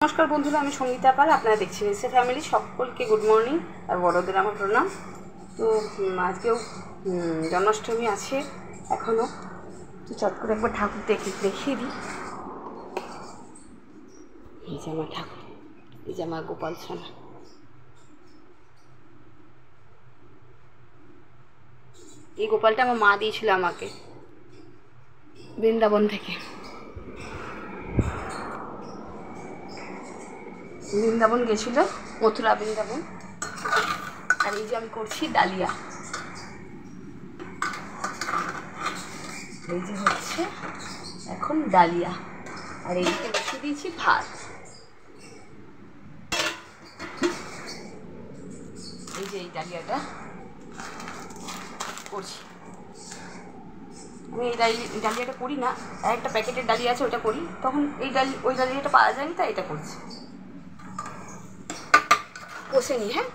नमस्कार बंधुरा आमी संगीता पाल आपनारा देखछेन एसए फैमिली सकलके गुड मर्निंग और बड़ोदेर आमार प्रणाम। तो आजकेও जन्माष्टमी आछे एखोनो तो चट करे एकबार ठाकुर देखिए दी। এই যে আমার ঠাকুর, এই যে আমার গোপাল সোনা। এই গোপালটা আমার মা দিয়েছিল আমাকে বৃন্দাবন থেকে। বৃন্দাবন গেছিল, মথুরা বৃন্দাবন। আর এই যে আমি করছি ডালিয়া, এই যে হচ্ছে এখন ডালিয়া। আর এইদিকে বসিয়ে দিয়েছি ভাত। এই যে এই ডালিয়াটা করছি আমি। এই ডালিয়াটা করি না, একটা প্যাকেটের ডালিয়া আছে ওটা করি, তখন ওই ডালিয়াটা পাওয়া যায়নি তাই এটা করছি। কষে নি, হ্যাঁ।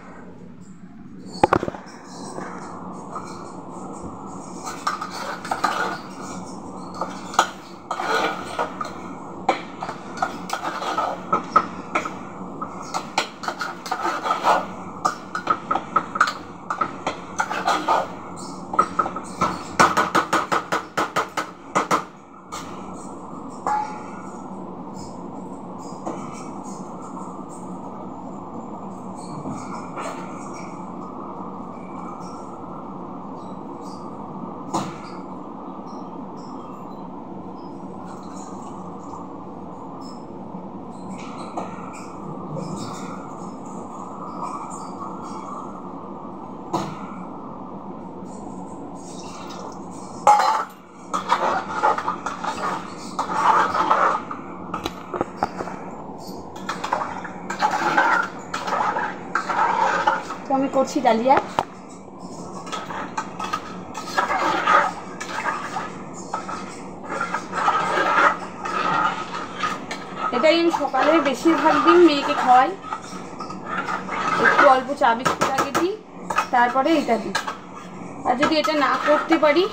তো আমি করছি ডালিয়া। এটাই আমি সকালে বেশিরভাগ দিন মেয়েকে খাওয়াই। একটু অল্প চা বিস্কুট আগে দিই, তারপরে এটা দিই। আর যদি এটা না করতে পারি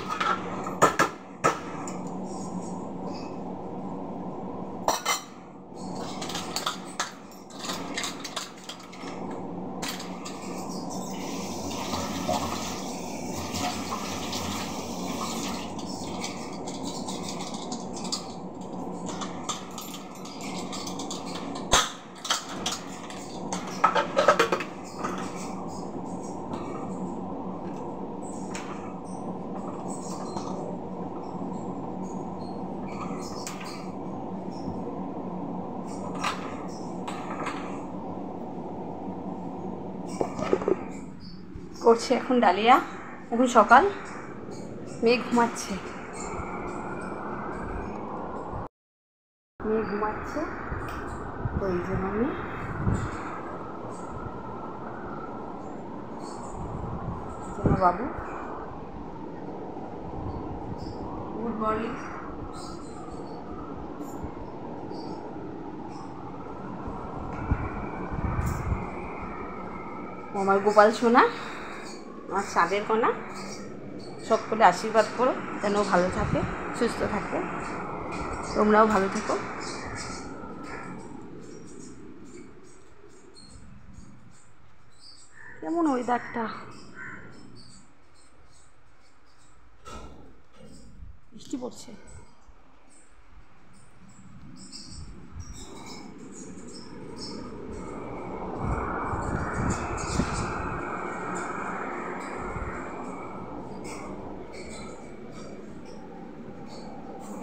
করছে এখন ডালিয়া। এখন সকাল, মেয়ে ঘুমাচ্ছে, তো এই জন্য আমি বাবু গুড মর্নিং। আমার গোপাল সোনা, আমার চাঁদের কণা, সকলে আশীর্বাদ করো যেন ভালো থাকে, সুস্থ থাকে, তোমরাও ভালো থেকো। কেমন ওয়েদারটা, বৃষ্টি পড়ছে।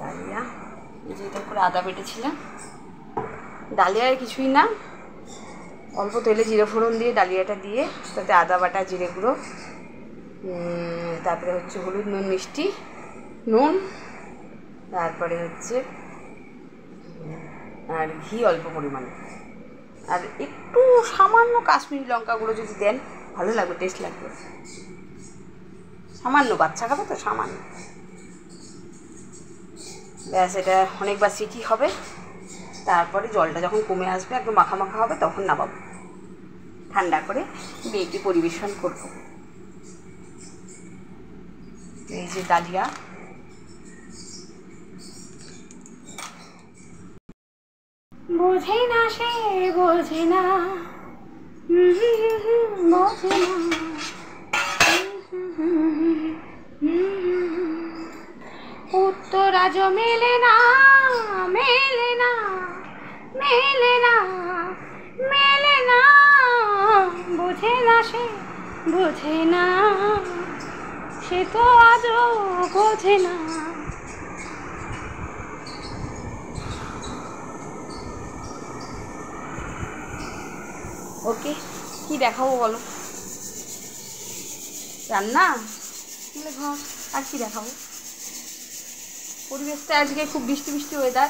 ডালিয়া, যেটা করে আদা বেটেছিলাম। ডালিয়ায় কিছুই না, অল্প তেলে জিরে ফোড়ন দিয়ে ডালিয়াটা দিয়ে তাতে আদা বাটা, জিরে গুঁড়ো, তারপরে হচ্ছে হলুদ, নুন, মিষ্টি, নুন, তারপরে হচ্ছে আর ঘি অল্প পরিমাণে, আর একটু সামান্য কাশ্মীরি লঙ্কা গুঁড়ো যদি দেন ভালো লাগবে, টেস্ট লাগবে। সামান্য, বাচ্চা খাবে তো সামান্য। ব্যাস, এটা অনেকবার সিটি হবে। তারপরে জলটা যখন কমে আসবে, একদম মাখা মাখা হবে, তখন নামাবো, ঠান্ডা করে মেয়েকে পরিবেশন করব। এই যে ডালিয়া, বোঝে না সে, বোঝে না, বোঝে না। উত্তর আজ মেলে না, মেলে না, মেলে না, মেলে না। বোঝে না সে, বোঝে না, সে তো আজও বোঝে না। ওকে, কি দেখাবো বলো? রান্না, ঘর, আর কি দেখাবো? পরিবেশটা আজকে খুব বৃষ্টি বৃষ্টি ওয়েদার,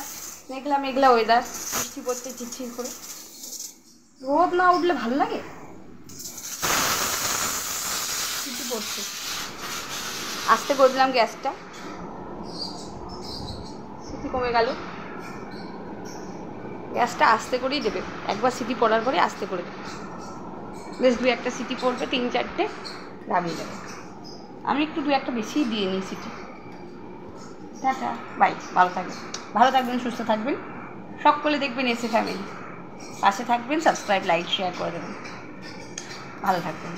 মেঘলা মেঘলা ওয়েদার, বৃষ্টি পড়তে ঝিরঝির করে। রোদ না উঠলে ভালো লাগে? কিছু পড়ছে, আস্তে করে দিলাম গ্যাসটা, সিটি কমে গেল। গ্যাসটা আস্তে করেই দেবে, একবার সিটি পড়ার পরে আস্তে করে দেবে। বেশ দু একটা সিটি পড়বে, 3-4টে নামিয়ে দেবে। আমি একটু দু একটা বেশিই দিয়ে নিই সিটি। টাটা, বাই, ভালো থাকবেন, সুস্থ থাকবেন, সকলে দেখবেন এসে ফ্যামিলি, পাশে থাকবেন, সাবস্ক্রাইব, লাইক, শেয়ার করে দেবেন। ভালো থাকবেন।